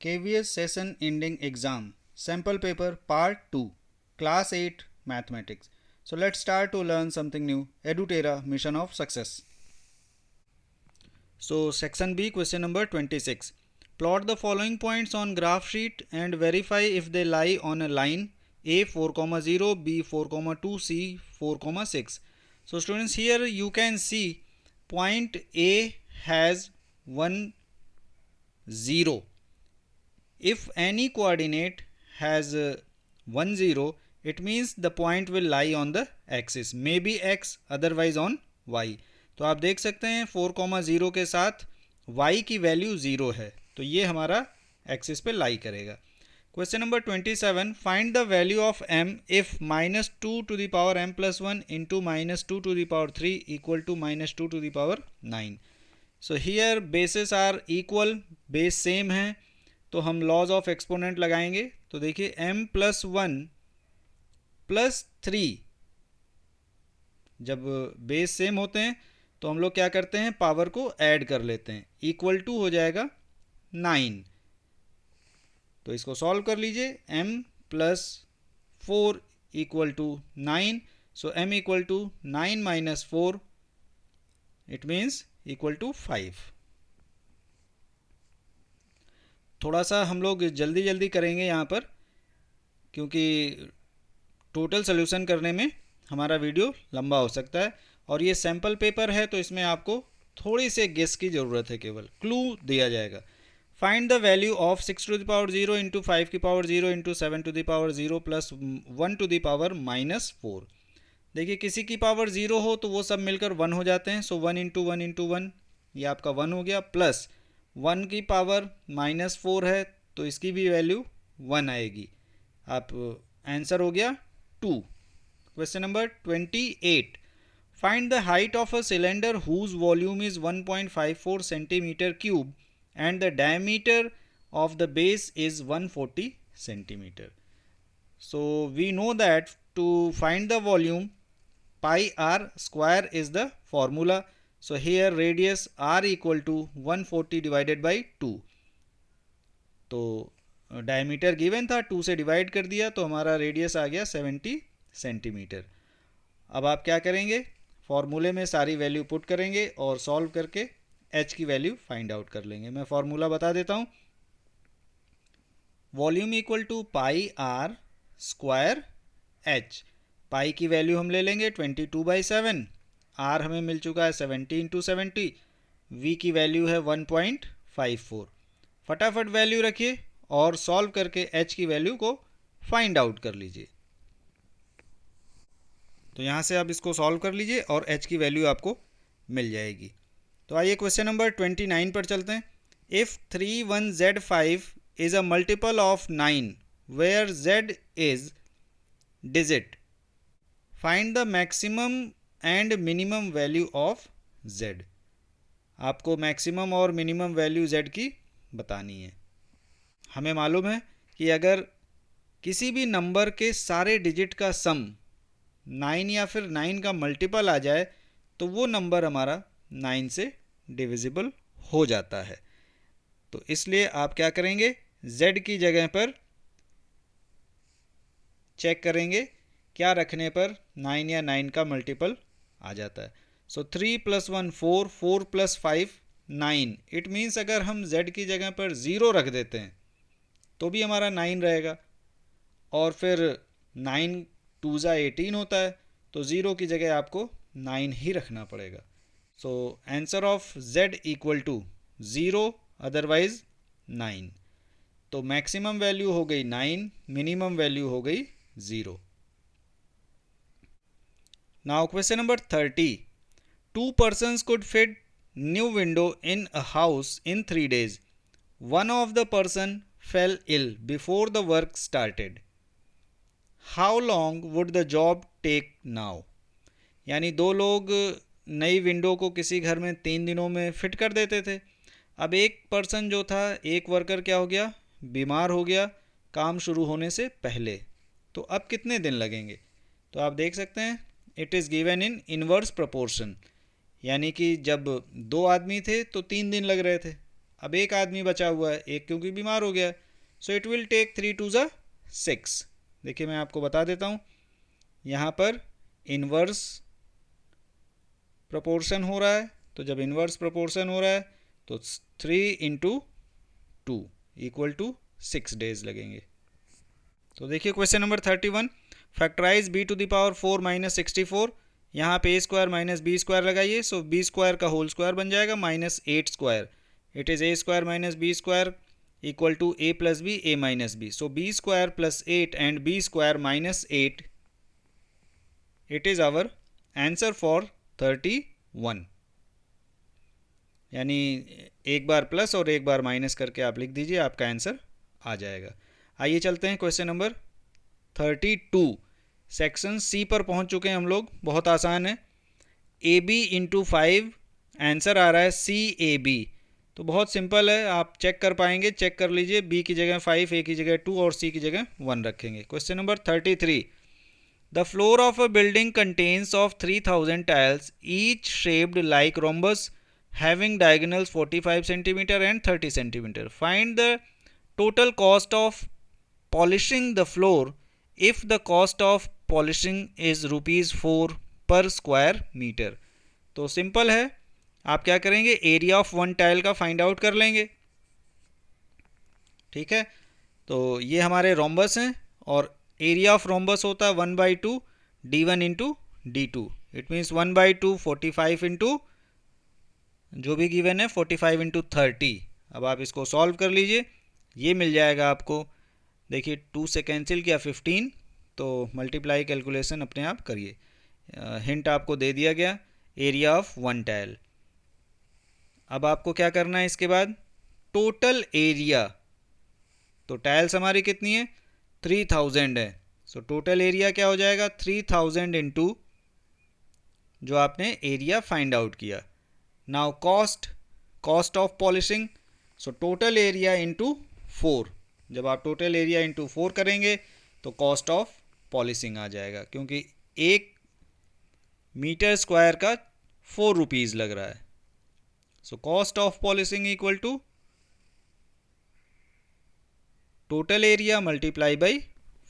KVS Session Ending Exam Sample Paper Part 2 Class 8 Mathematics. So let's start to learn something new. EduTerra Mission of Success. So section B, question number 26. Plot the following points on graph sheet and verify if they lie on a line A 4,0, B 4,2, C 4,6. So students, here you can see point A has 1 0. If any coordinate has 1 0, it means the point will lie on the axis, maybe x, otherwise on y. तो आप देख सकते हैं 4,0 के साथ y की value 0 है, तो ये हमारा एक्सिस पे लाई करेगा. Question number 27. Find the value of m if -2 to the power m plus 1 into -2 to the power 3 equal to -2 to the power 9. So here bases are equal, base same है, तो हम laws of exponent लगाएंगे. तो देखिए m plus 1 plus 3, जब base same होते हैं तो हम लोग क्या करते हैं, पावर को ऐड कर लेते हैं, इक्वल टू हो जाएगा 9. तो इसको सॉल्व कर लीजिए. m plus 4 equal to 9. So m equal to 9 minus 4, it means equal to 5. थोड़ा सा हम लोग जल्दी जल्दी करेंगे यहाँ पर, क्योंकि टोटल सोल्यूशन करने में हमारा वीडियो लंबा हो सकता है, और ये सैम्पल पेपर है तो इसमें आपको थोड़ी से गेस की ज़रूरत है, केवल क्लू दिया जाएगा. Find the value of 6 to the power 0 into 5 की power 0 into 7 to the power 0 plus 1 to the power -4. देखिए किसी की पावर 0 हो तो वो सब मिलकर 1 हो जाते हैं. सो 1 इंटू 1 इंटू 1, ये आपका 1 हो गया, प्लस 1 की पावर -4 है तो इसकी भी वैल्यू 1 आएगी. आप आंसर हो गया 2. Question number 28. Find the height of a cylinder whose volume is 1.54 centimetre cube and the diameter of the base is 140 centimeter. So we know that to find the volume, pi r square is the formula. So here radius r equal to 140 divided by 2. तो diameter given था, 2 से divide कर दिया तो हमारा radius आ गया 70 centimetre. अब आप क्या करेंगे, फॉर्मूले में सारी वैल्यू पुट करेंगे और सॉल्व करके h की वैल्यू फाइंड आउट कर लेंगे. मैं फॉर्मूला बता देता हूँ. Volume equal to pi r square h. Pi की वैल्यू हम ले लेंगे 22/7, r हमें मिल चुका है 70 इंटू 70, v की वैल्यू है 1.54. फटाफट वैल्यू रखिए और सॉल्व करके h की वैल्यू को फाइंड आउट कर लीजिए. तो यहाँ से आप इसको सॉल्व कर लीजिए और h की वैल्यू आपको मिल जाएगी. तो आइए क्वेश्चन नंबर 29 पर चलते हैं. If 31z5 is a multiple of 9 where z is digit, find the maximum and minimum value of z. आपको मैक्सिमम और मिनिमम वैल्यू z की बतानी है. हमें मालूम है कि अगर किसी भी नंबर के सारे डिजिट का सम 9 या फिर 9 का मल्टीपल आ जाए तो वो नंबर हमारा 9 से डिविजिबल हो जाता है. तो इसलिए आप क्या करेंगे, z की जगह पर चेक करेंगे क्या रखने पर 9 या 9 का मल्टीपल आ जाता है. सो 3 + 1 4, 4 + 5 9. इट मीन्स अगर हम z की जगह पर 0 रख देते हैं तो भी हमारा 9 रहेगा, और फिर 9 2 × 18 होता है, तो 0 की जगह आपको 9 ही रखना पड़ेगा. So answer of z equal to 0, otherwise 9. तो मैक्सिमम वैल्यू हो गई 9, मिनिमम वैल्यू हो गई 0. Now question number 30. 2 persons could fit new window in a house in 3 days. One of the person fell ill before the work started. How long would the job take now? यानी दो लोग नई window को किसी घर में 3 दिनों में फिट कर देते थे. अब एक पर्सन जो था, एक वर्कर क्या हो गया, बीमार हो गया काम शुरू होने से पहले. तो अब कितने दिन लगेंगे? तो आप देख सकते हैं it is given in inverse proportion, यानी कि जब 2 आदमी थे तो 3 दिन लग रहे थे, अब एक आदमी बचा हुआ है, एक क्योंकि बीमार हो गया, so it will take 3 to ज़ा 6। देखिए मैं आपको बता देता हूँ, यहाँ पर इन्वर्स प्रोपोर्शन हो रहा है, तो जब इन्वर्स प्रोपोर्शन हो रहा है तो 3 इंटू 2 इक्वल टू 6 डेज लगेंगे। तो देखिए question number 31, factorise b to the power 4 minus 64। यहाँ पे a square minus b square लगाइए, सो b स्क्वायर का होल स्क्वायर बन जाएगा minus 8 square. It is a square minus b square equal to a plus b a minus b. So b square plus 8 and b square minus 8, it is our answer for 31। यानी एक बार plus और एक बार minus करके आप लिख दीजिए, आपका answer आ जाएगा। आइए चलते हैं क्वेश्चन नंबर 32। सेक्शन सी पर पहुंच चुके हैं हम लोग, बहुत आसान है। ए बी इंटू 5, आंसर आ रहा है सी ए बी। तो बहुत सिंपल है, आप चेक कर पाएंगे, चेक कर लीजिए। बी की जगह 5, ए की जगह 2 और सी की जगह 1 रखेंगे। Question number 33, the floor of a building contains of 3000 tiles each shaped like rhombus having diagonals 45 cm and 30 cm. Find the total cost of polishing the floor if the cost of polishing is ₹4 per square meter. तो simple है, आप क्या करेंगे, area of one tile का find out कर लेंगे। ठीक है, तो ये हमारे रोम्बस हैं और एरिया ऑफ रोम्बस होता है 1/2 d1 into d2। It means 1/2 45 into जो भी गिवन है 45 इंटू 30। अब आप इसको सॉल्व कर लीजिए, ये मिल जाएगा आपको। देखिए 2 से कैंसिल किया 15, तो मल्टीप्लाई कैलकुलेशन अपने आप करिए। हिंट आपको दे दिया गया, एरिया ऑफ वन टाइल। अब आपको क्या करना है इसके बाद, टोटल एरिया। तो टाइल्स हमारी कितनी है, 3000 है। सो टोटल एरिया क्या हो जाएगा, 3000 इंटू जो आपने एरिया फाइंड आउट किया। Now cost of polishing, so total area into 4। जब आप टोटल एरिया इंटू 4 करेंगे तो कॉस्ट ऑफ पॉलिशिंग आ जाएगा, क्योंकि 1 मीटर स्क्वायर का 4 रुपीज़ लग रहा है। So cost of polishing equal to total area multiply by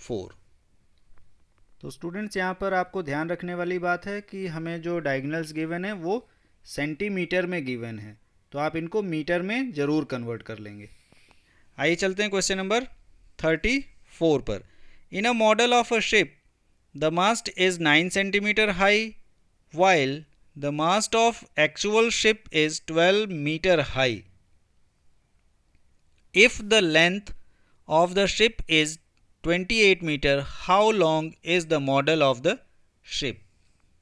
4। तो स्टूडेंट्स यहाँ पर आपको ध्यान रखने वाली बात है कि हमें जो डायगोनल्स गिवन है वो सेंटीमीटर में गिवन है, तो आप इनको मीटर में ज़रूर कन्वर्ट कर लेंगे। आइए चलते हैं क्वेश्चन नंबर 34 पर। In a model of a ship the mast is 9 centimetre high while the mast of actual ship is 12 metre high. If the length of the ship is 28 metre, how long is the model of the ship.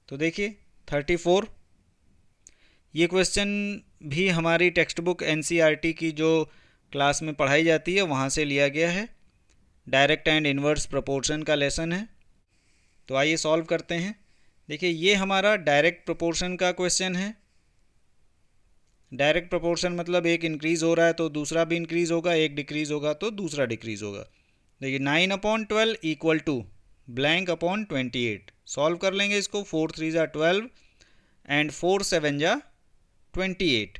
तो देखिए 34, ये question भी हमारी text book NCERT की जो class में पढ़ाई जाती है वहाँ से लिया गया है। डायरेक्ट एंड इन्वर्स प्रोपोर्शन का लेसन है। तो आइए सॉल्व करते हैं। देखिए ये हमारा डायरेक्ट प्रोपोर्शन का क्वेश्चन है। डायरेक्ट प्रोपोर्शन मतलब एक इंक्रीज़ हो रहा है तो दूसरा भी इंक्रीज़ होगा, एक डिक्रीज़ होगा तो दूसरा डिक्रीज़ होगा। देखिए 9/12 equal to blank upon 28। Solve कर लेंगे इसको, 4 3 जा 12 एंड 4 7 जा 28।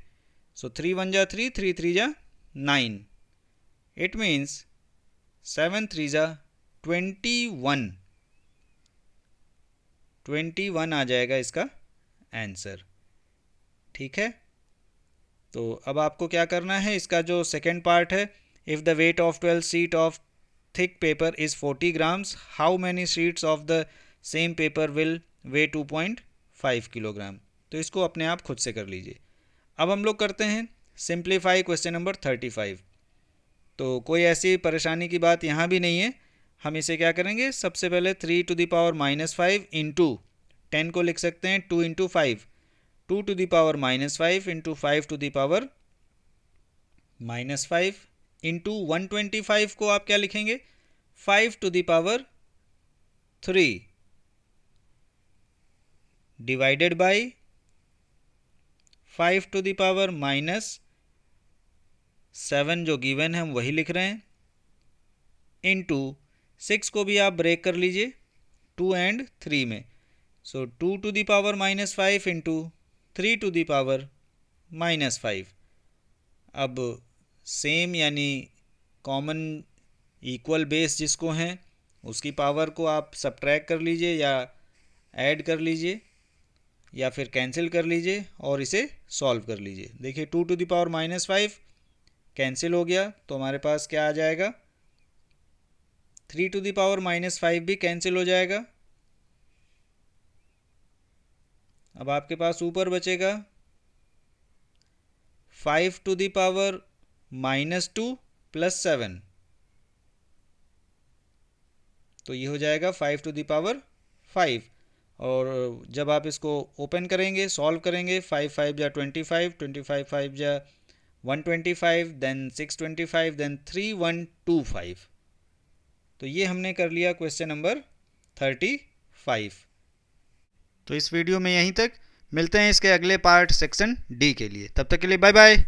सो 3 1 जा 3, 3 3 जा 9। इट मीन्स 7 3 जा 21। 21 आ जाएगा इसका आंसर। ठीक है, तो अब आपको क्या करना है, इसका जो सेकेंड पार्ट है, if the weight of 12 sheet of thick paper is 40 grams, how many sheets of the same paper will way 2.5 kilogram. तो इसको अपने आप खुद से कर लीजिए। अब हम लोग करते हैं सिंप्लीफाई क्वेश्चन नंबर 35। तो कोई ऐसी परेशानी की बात यहाँ भी नहीं है। हम इसे क्या करेंगे, सबसे पहले 3 टू द पावर -5 इंटू 10 को लिख सकते हैं 2 into 5, 2 to the power -5 into 5 to the power -5 into 125 को आप क्या लिखेंगे, 5 to the power 3 divided by 5 to the power -7 जो गिवन है हम वही लिख रहे हैं, इंटू 6 को भी आप ब्रेक कर लीजिए 2 एंड 3 में। So 2 to the power -5 into 3 to the power -5। अब सेम यानी कॉमन इक्वल बेस जिसको हैं उसकी पावर को आप सब्ट्रैक्ट कर लीजिए या ऐड कर लीजिए या फिर कैंसिल कर लीजिए और इसे सॉल्व कर लीजिए। देखिए 2⁻⁻5 कैंसिल हो गया तो हमारे पास क्या आ जाएगा, 3⁻⁻5 भी कैंसिल हो जाएगा। अब आपके पास ऊपर बचेगा 5⁻2 + 7, तो ये हो जाएगा 5⁵ और जब आप इसको ओपन करेंगे सॉल्व करेंगे 5×5 = 25, 25×5 = 125, देन 625, देन 3125। तो ये हमने कर लिया क्वेश्चन नंबर 35। तो इस वीडियो में यहीं तक, मिलते हैं इसके अगले पार्ट सेक्शन डी के लिए। तब तक के लिए बाय बाय।